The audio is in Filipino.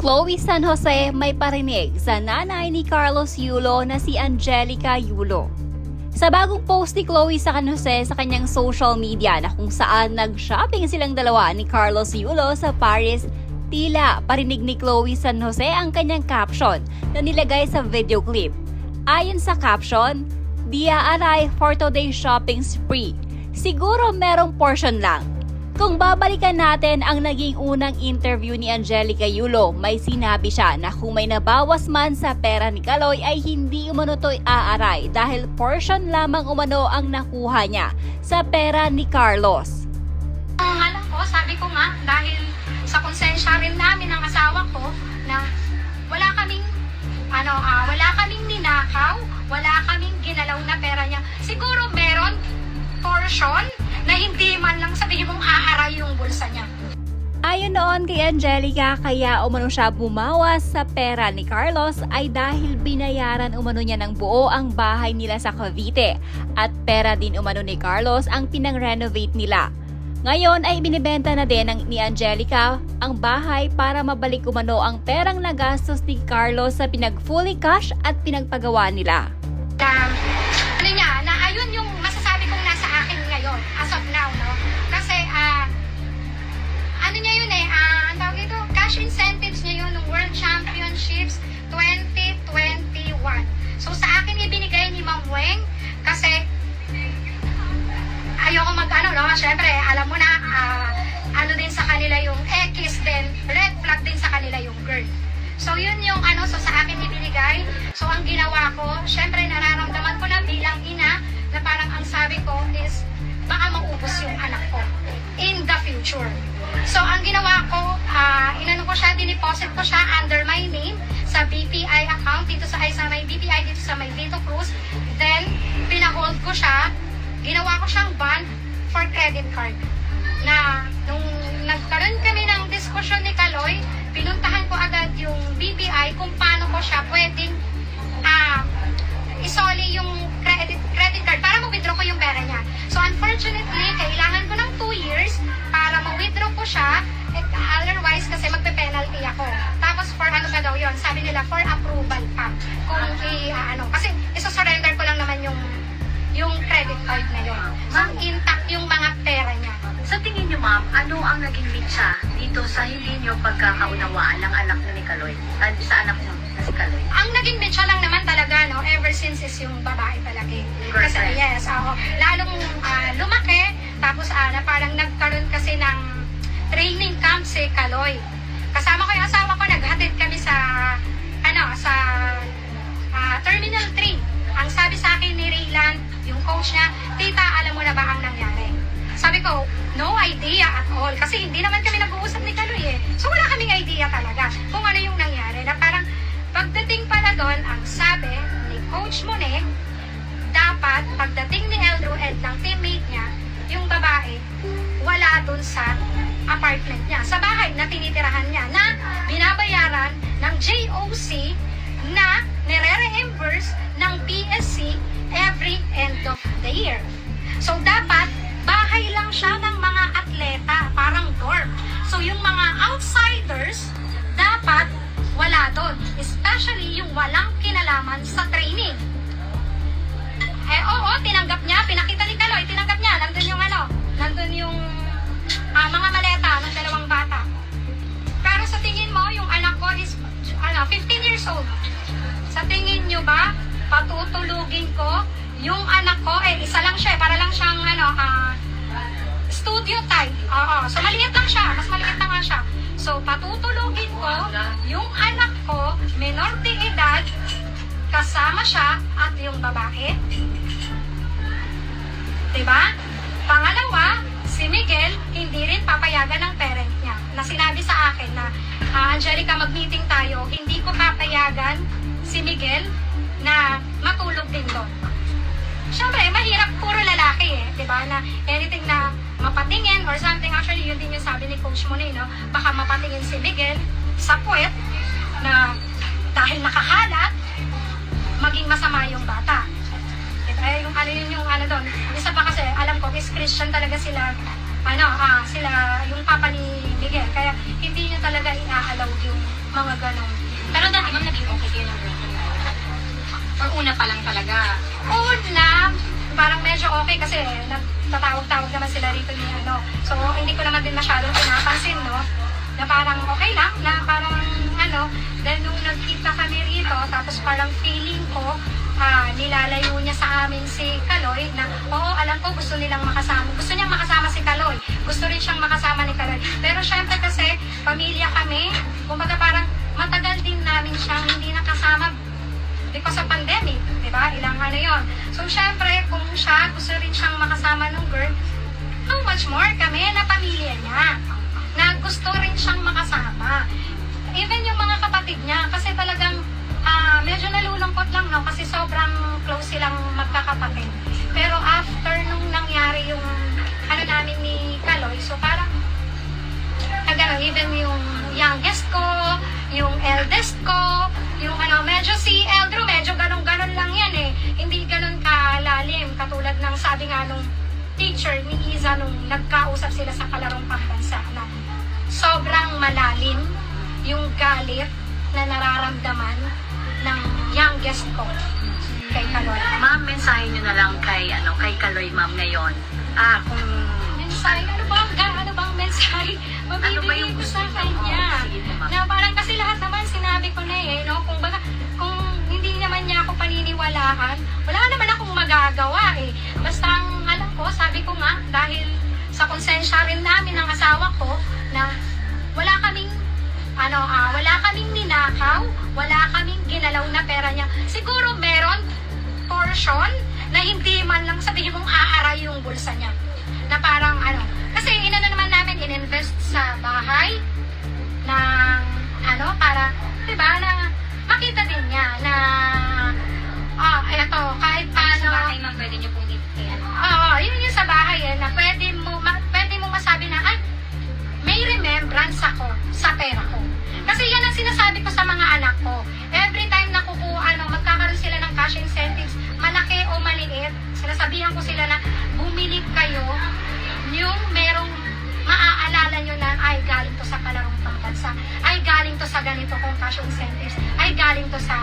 Chloe San Jose may parinig sa nanay ni Carlos Yulo na si Angelica Yulo. Sa bagong post ni Chloe San Jose sa kanyang social media na kung saan nag-shopping silang dalawa ni Carlos Yulo sa Paris, tila parinig ni Chloe San Jose ang kanyang caption na nilagay sa video clip. Ayon sa caption, "Dia aray for today's shopping spree. Siguro merong portion lang." Kung babalikan natin ang naging unang interview ni Angelica Yulo, may sinabi siya na kung may nabawas man sa pera ni Kaloy ay hindi umano to'y aaray dahil portion lamang umano ang nakuha niya sa pera ni Carlos. Alam ko, sabi ko nga, dahil sa konsensya rin namin ng asawa ko na wala kaming ninakaw, wala kaming ginalaw na pera niya. Siguro meron portion na hindi man lang sabihin mong aaray yung bulsa niya. Ayon noon kay Angelica, kaya umano siya bumawas sa pera ni Carlos ay dahil binayaran umano niya ng buo ang bahay nila sa Cavite at pera din umano ni Carlos ang pinang-renovate nila. Ngayon ay binibenta na din ni Angelica ang bahay para mabalik umano ang perang nagastos ni Carlos sa pinag-fully cash at pinagpagawa nila. Ayun yung masasabi kong nasa akin ngayon as of now, no? Kasi ang tawag ito, cash incentives niya yun ng World Championships 2021. So sa akin ibinigay ni Ma'am Weng kasi ayoko syempre alam mo na din sa kanila yung X din, red flag din sa kanila yung girl. So yun yung so sa akin ibinigay. So ang ginawa ko, syempre nararamdaman ko na bilang ina na parang ang sabi ko is baka maubos yung anak ko in the future. So ang ginawa ko, diniposit ko siya under my name sa BPI account dito sa may BPI dito sa may Vito Cruz. Then pinahold ko siya, ginawa ko siyang ban for credit card. Na nung nagkaroon kami ng diskusyon ni Kaloy, pinuntahan ko agad yung BPI kung paano ko siya pwedeng isoli yung credit card para ma-withdraw ko yung pera niya. So unfortunately, kailangan ko ng 2 years para ma-withdraw ko siya. Otherwise, kasi magpe-penalty ako. Tapos for ano pa daw yun? Sabi nila for approval pa. Kung kasi isa-surrender ko lang naman yung credit card na yun. So intact yung mga pera niya. Sa tingin niyo, ma'am, ano ang naging mitsa dito sa hindi niyo pagkakaunawaan ng anak ni Kaloy? Sa anak niyo na si Kaloy? Ang naging mitsa lang naman talaga, no, ever since is yung babae talaga. Kasi yes, lalong lumaki, tapos na parang nagkaroon kasi ng training camp si Kaloy. Kasama ko yung asawa ko, naghatid kami sa Terminal 3. Ang sabi sa akin ni Raylan, yung coach niya, "Tita, alam mo na ba ang nangyari?" Sabi ko, no idea at all. Kasi hindi naman kami nag-uusap ni Kaloy eh. So wala kaming idea talaga kung ano yung nangyari. Na parang pagdating pala doon, ang sabi ni Coach Monet, dapat pagdating ni Eldro Ed ng teammate niya, yung babae, wala doon sa apartment niya. Sa bahay na tinitirahan niya na binabayaran ng JOC na nire-reimburse ng PSC every end of the year. So dapat bahay lang siya ng mga atleta, parang dorm. So yung mga outsiders, dapat wala doon. Especially yung walang kinalaman sa training. Oo, tinanggap niya, pinakita ni Kaloy, tinanggap niya, nandun yung mga maleta ng dalawang bata. Pero sa tingin mo, yung anak ko is 15 years old. Sa tingin nyo ba, patutulugin ko yung anak ko, isa lang siya, para lang siyang studio type. So maliit lang siya, mas maliit na nga siya. So patutulugin ko yung anak ko, menor de edad, kasama siya at yung babae. Diba? Pangalawa, si Miguel, hindi rin papayagan ng parent niya. Na sinabi sa akin na, Angelica, mag-meeting tayo, hindi ko papayagan si Miguel na matulog din doon. Siyempre, mahirap, puro lalaki eh, diba? Na anything na mapatingin or something, actually yun din yung sabi ni Coach Monet, no? Baka mapatingin si Miguel sa puwet na dahil nakakalat, maging masama yung bata. Yung doon. Isa pa kasi, alam ko, is Christian talaga sila, sila, yung papa ni Miguel. Kaya hindi niya talaga inaalaw yung Mga ganon. Pero dati ma'am, naging okay kayo ng girlfriend mo? Or una pa lang talaga? Una, parang medyo okay kasi nagtatawag-tawag naman sila rito ni ano. So, hindi ko naman din masyadong pinapansin, no? Na parang okay lang, na parang ano. Then, nung nagkita kami rito, tapos parang feeling ko, nilalayo niya sa amin si Kaloy na, oo, alam ko gusto nilang makasama. Gusto niyang makasama si Kaloy. Gusto rin siyang makasama ni Kaloy. Pero syempre kasi, pamilya kami, kumbaga parang matagal din namin siyang hindi nakasama because of pandemic, di ba? Ilang ano yon. So syempre, kung siya, gusto rin siyang makasama ng girl, how much more kami na pamilya niya na gusto rin siyang makasama. Even yung mga kapatid niya, kasi talagang medyo nalulungkot lang, no? Kasi sobrang close silang magkakapatid. Pero after nung nangyari yung ano namin ni Kaloy, so parang even yung youngest ko, yung eldest ko, yung ano, medyo si Eldro, medyo ganon-ganon lang yan eh. Hindi ganon kalalim, katulad ng sabi nga nung teacher ni Iza nung nagkausap sila sa kalarong pambansa na sobrang malalim yung galit na nararamdaman ng youngest ko kay Kaloy. Ma'am, mensahe nyo na lang kay Kaloy, ma'am, ngayon. Kung mensahe, ano bang mensahe mabibigay ko sa kanya? Na parang kasi lahat naman sinabi ko na eh, no? Kung hindi naman niya ako paniniwalaan, wala naman akong magagawa eh. Basta ang alam ko, sabi ko nga, dahil sa konsensya rin namin ng asawa ko, na wala kaming ninakaw, wala kaming ginalaw na pera niya. Siguro meron portion na hindi man lang sabihin mong aaray yung bulsa niya. Na parang kasi naman namin ininvest sa bahay ng para, diba, na makita din niya na eto, kahit paano. Sa bahay ma'am, pwede niyo pong yun yung sa bahay na pwede mo masabi na, may remembrance ako sa pera ko. Kasi yan ang sinasabi ko sa mga anak ko. Every time na magkakaroon sila ng cash incentives, malaki o maliit, sinasabihan ko sila na bumili kayo yung merong maaalala nyo na ay galing to sa kalarong pambansa, ay galing to sa ganito kong cash incentives, ay galing to sa